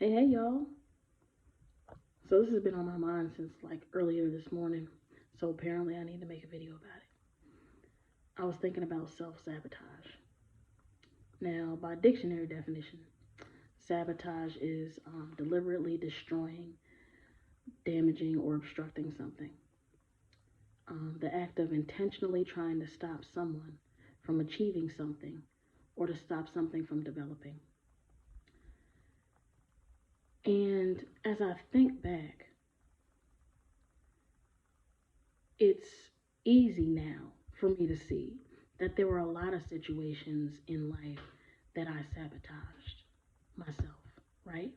Hey, y'all. So this has been on my mind since like earlier this morning. So apparently I need to make a video about it. I was thinking about self-sabotage. Now, by dictionary definition, sabotage is deliberately destroying, damaging, or obstructing something. The act of intentionally trying to stop someone from achieving something or to stop something from developing. And as I think back, it's easy now for me to see that there were a lot of situations in life that I sabotaged myself, right?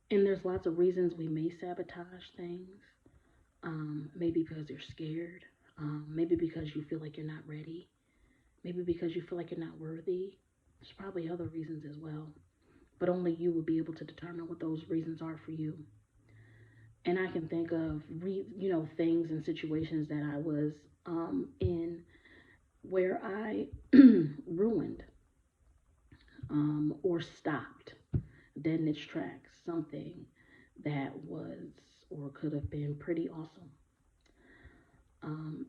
And there's lots of reasons we may sabotage things. Maybe because you're scared, maybe because you feel like you're not ready, maybe because you feel like you're not worthy. There's probably other reasons as well, but only you will be able to determine what those reasons are for you. And I can think of things and situations that I was in where I ruined or stopped dead in its tracks something that was or could have been pretty awesome.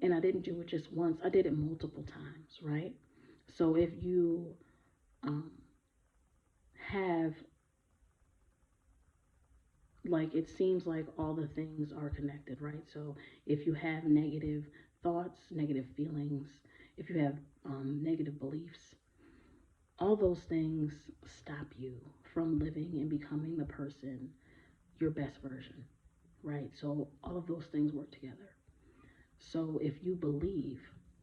And I didn't do it just once, I did it multiple times, right? So if you um, have, like, it seems like all the things are connected, right? So if you have negative thoughts, negative feelings, if you have negative beliefs, all those things stop you from living and becoming the person, your best version, right? So all of those things work together. So if you believe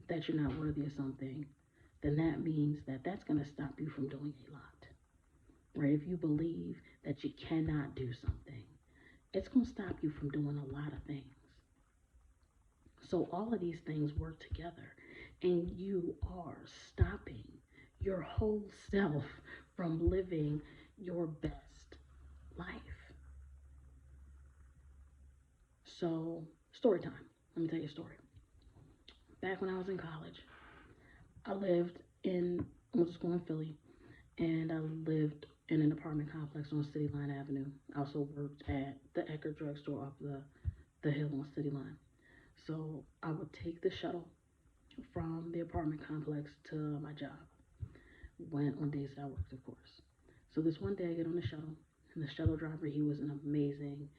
that you're not worthy of something, then that means that that's going to stop you from doing a lot, right? If you believe that you cannot do something, it's going to stop you from doing a lot of things. So all of these things work together, and you are stopping your whole self from living your best life. So, story time. Let me tell you a story. Back when I was in college, I lived in, I went to school in Philly, and I lived in an apartment complex on City Line Avenue. I also worked at the Eckerd drugstore off the hill on City Line. So I would take the shuttle from the apartment complex to my job when on days that I worked, of course. So this one day I get on the shuttle, and the shuttle driver, he was an amazing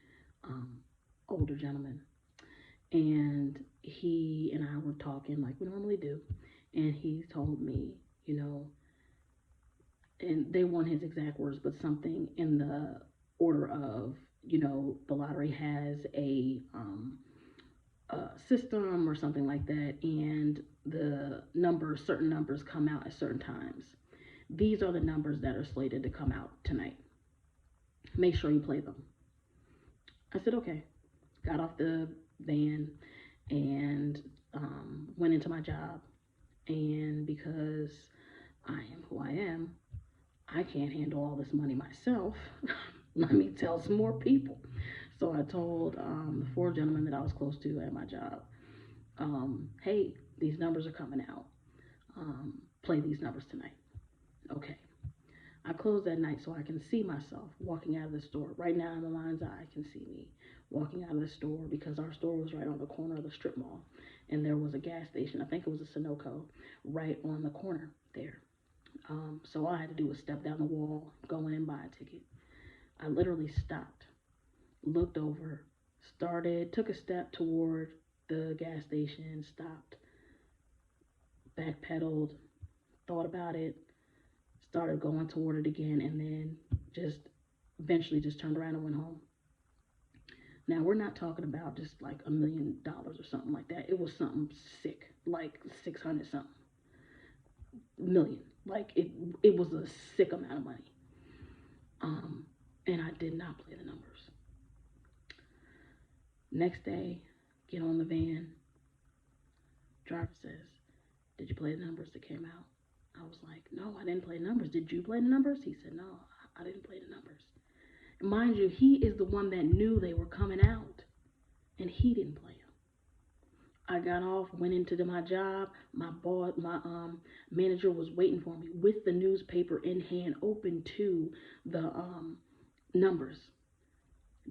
um, older gentleman, and he and I were talking like we normally do, and he told me, you know, and they weren't his exact words, but something in the order of, the lottery has a system or something like that, and certain numbers come out at certain times. These are the numbers that are slated to come out tonight. Make sure you play them. I said, okay. Got off the van and went into my job. And because I am who I am, I can't handle all this money myself. Let me tell some more people. So I told the four gentlemen that I was close to at my job, hey, these numbers are coming out. Play these numbers tonight. Okay. I close that night so I can see myself walking out of the store. Right now, in the mind's eye, I can see me walking out of the store because our store was right on the corner of the strip mall. And there was a gas station, I think it was a Sunoco, right on the corner there. So all I had to do was step down the wall, go in and buy a ticket. I literally stopped, looked over, took a step toward the gas station, stopped, backpedaled, thought about it, started going toward it again, and then just eventually just turned around and went home. Now we're not talking about just like $1 million or something like that. It was something sick, like 600 something million. Like it was a sick amount of money. Um, and I did not play the numbers. Next day, get on the van. Driver says, "Did you play the numbers that came out?" I was like, "No, I didn't play numbers. Did you play the numbers?" He said, "No, I didn't play the numbers." Mind you, he is the one that knew they were coming out, and he didn't play them. I got off, went into my job. My boss, my manager was waiting for me with the newspaper in hand, open to the Numbers,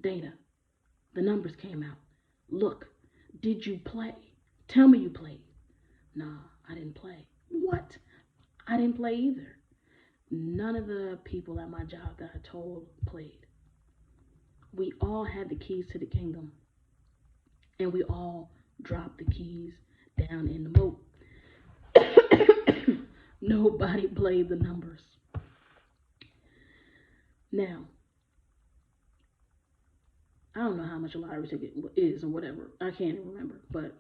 data. The numbers came out. Look, did you play? Tell me you played. Nah, I didn't play. What? I didn't play either. None of the people at my job that I told played. We all had the keys to the kingdom, and we all dropped the keys down in the moat. Nobody played the numbers. Now, I don't know how much a lottery ticket is or whatever. I can't even remember, but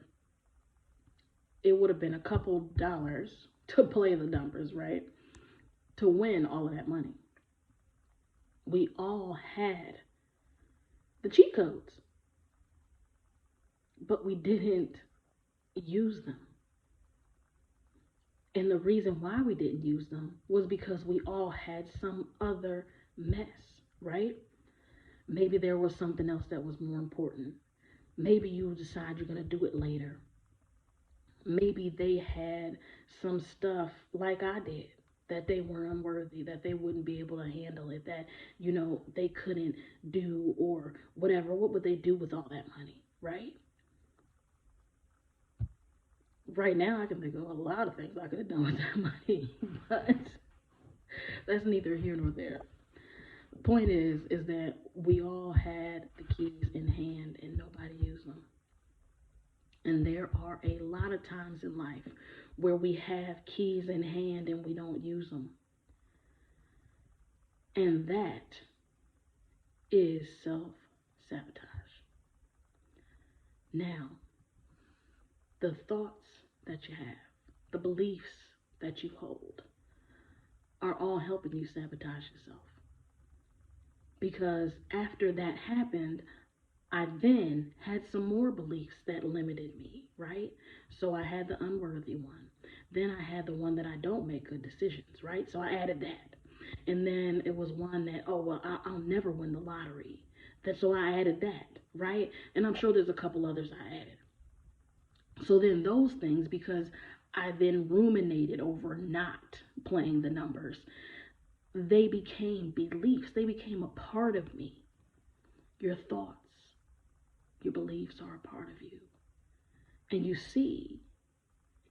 it would have been a couple dollars to play the numbers, right? To win all of that money. We all had the cheat codes, but we didn't use them. And the reason why we didn't use them was because we all had some other mess, right? Maybe there was something else that was more important. Maybe you decide you're going to do it later. Maybe they had some stuff like I did that they were unworthy, that they wouldn't be able to handle it, that, they couldn't do or whatever. What would they do with all that money, right? Right now, I can think of a lot of things I could have done with that money, but that's neither here nor there. The point is that we all had the keys in hand and nobody used them. And there are a lot of times in life where we have keys in hand and we don't use them. And that is self sabotage. Now, the thoughts that you have, the beliefs that you hold, are all helping you sabotage yourself. Because after that happened, I then had some more beliefs that limited me, right? So I had the unworthy one. Then I had the one that I don't make good decisions, right? So I added that. And then it was one that, oh, well, I'll never win the lottery. So I added that, right? And I'm sure there's a couple others I added. So then those things, because I then ruminated over not playing the numbers, they became beliefs. They became a part of me. Your thoughts, your beliefs are a part of you. And you see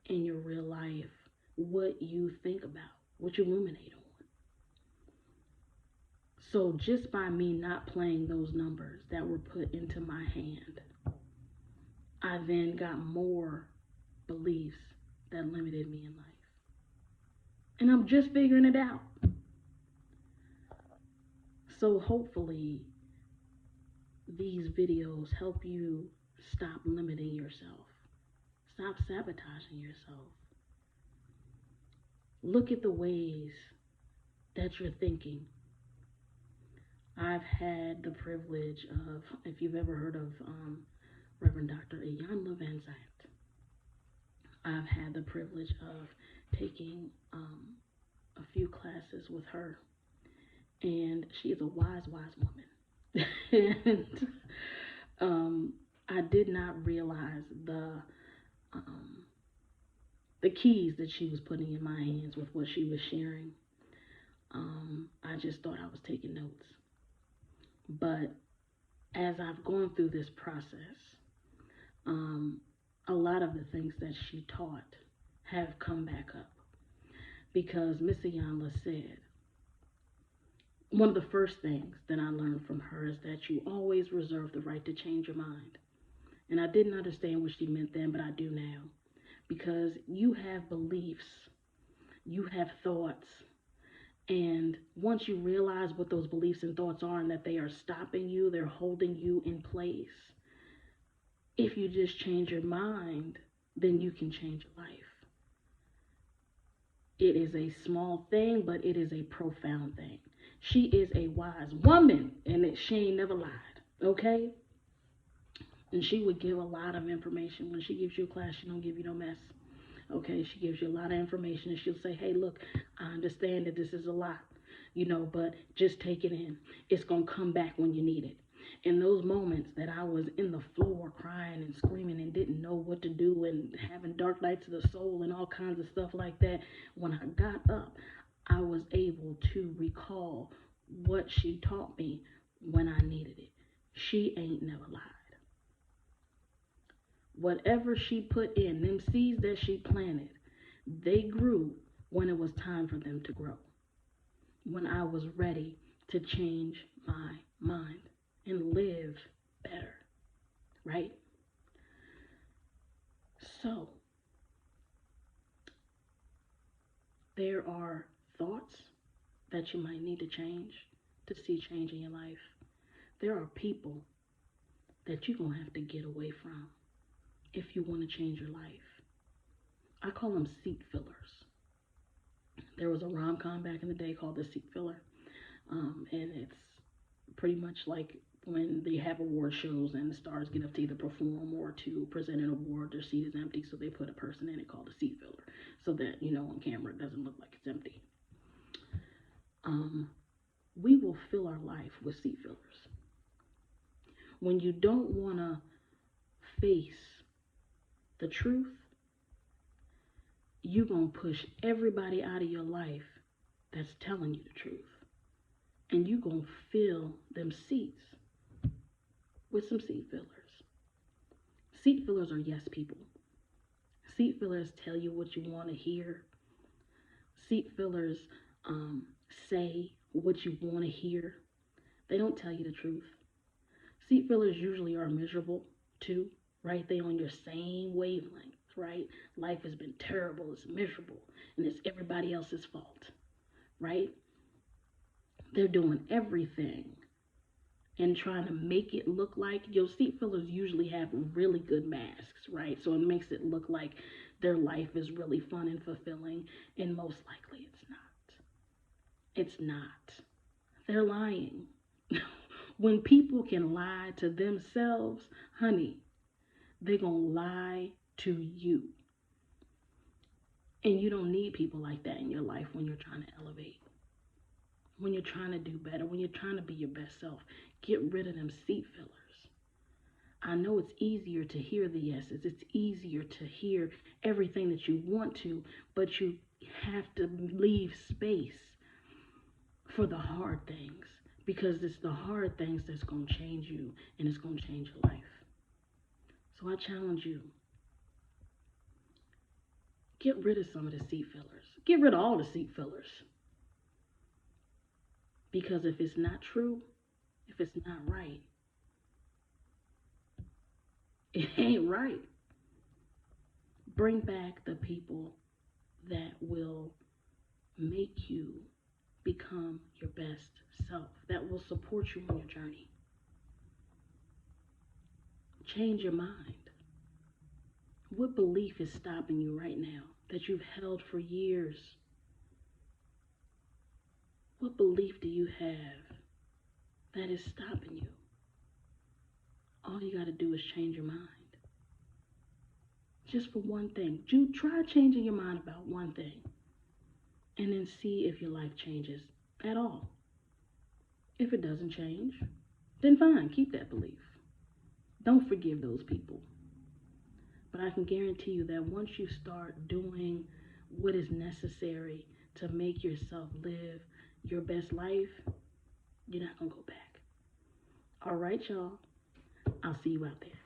in your real life what you think about, what you ruminate on. So just by me not playing those numbers that were put into my hand, I then got more beliefs that limited me in life. And I'm just figuring it out. So hopefully these videos help you stop limiting yourself. Stop sabotaging yourself. Look at the ways that you're thinking. I've had the privilege of, if you've ever heard of Reverend Dr. Iyanla Van Zant, I've had the privilege of taking a few classes with her. And she is a wise, wise woman. And I did not realize the keys that she was putting in my hands with what she was sharing. I just thought I was taking notes. But as I've gone through this process, a lot of the things that she taught have come back up. Because Miss Iyanla said, one of the first things that I learned from her is that you always reserve the right to change your mind. And I didn't understand what she meant then, but I do now. Because you have beliefs, you have thoughts, and once you realize what those beliefs and thoughts are and that they are stopping you, they're holding you in place, if you just change your mind, then you can change your life. It is a small thing, but it is a profound thing. She is a wise woman, and she ain't never lied, okay? And she would give a lot of information. When she gives you a class, she don't give you no mess, okay? She gives you a lot of information, and she'll say, hey, look, I understand that this is a lot, but just take it in. It's going to come back when you need it. In those moments that I was in the floor crying and screaming and didn't know what to do and having dark nights of the soul and all kinds of stuff like that, when I got up, I was able to recall what she taught me when I needed it. She ain't never lied. Whatever she put in, them seeds that she planted, they grew when it was time for them to grow. When I was ready to change my mind and live better, right? So, there are thoughts that you might need to change to see change in your life. There are people that you're going to have to get away from if you want to change your life. I call them seat fillers. There was a rom-com back in the day called The Seat Filler, and it's pretty much like when they have award shows and the stars get up to either perform or to present an award, their seat is empty, so they put a person in it called a seat filler, so that on camera it doesn't look like it's empty. Um, we will fill our life with seat fillers. When you don't want to face the truth, you're going to push everybody out of your life that's telling you the truth. And you're going to fill them seats with some seat fillers. Seat fillers are yes people. Seat fillers tell you what you want to hear. Seat fillers say what you want to hear. They don't tell you the truth. Seat fillers usually are miserable too, right? They on your same wavelength, right? Life has been terrible, it's miserable, and it's everybody else's fault, right? They're doing everything and trying to make it look like your seat fillers usually have really good masks, right? So it makes it look like their life is really fun and fulfilling, and most likely it's not. It's not. They're lying. When people can lie to themselves, honey, they're going to lie to you. And you don't need people like that in your life when you're trying to elevate, when you're trying to do better, when you're trying to be your best self. Get rid of them seat fillers. I know it's easier to hear the yeses. It's easier to hear everything that you want to, but you have to leave space for the hard things, because it's the hard things that's going to change you and it's going to change your life. So I challenge you, get rid of some of the seat fillers. Get rid of all the seat fillers. Because if it's not true, if it's not right, it ain't right. Bring back the people that will make you become your best self, that will support you on your journey. Change your mind. What belief is stopping you right now that you've held for years? What belief do you have that is stopping you? All you got to do is change your mind. Just for one thing. Try changing your mind about one thing, and then see if your life changes at all. If it doesn't change, then fine, keep that belief. Don't forgive those people. But I can guarantee you that once you start doing what is necessary to make yourself live your best life, you're not going to go back. All right, y'all. I'll see you out there.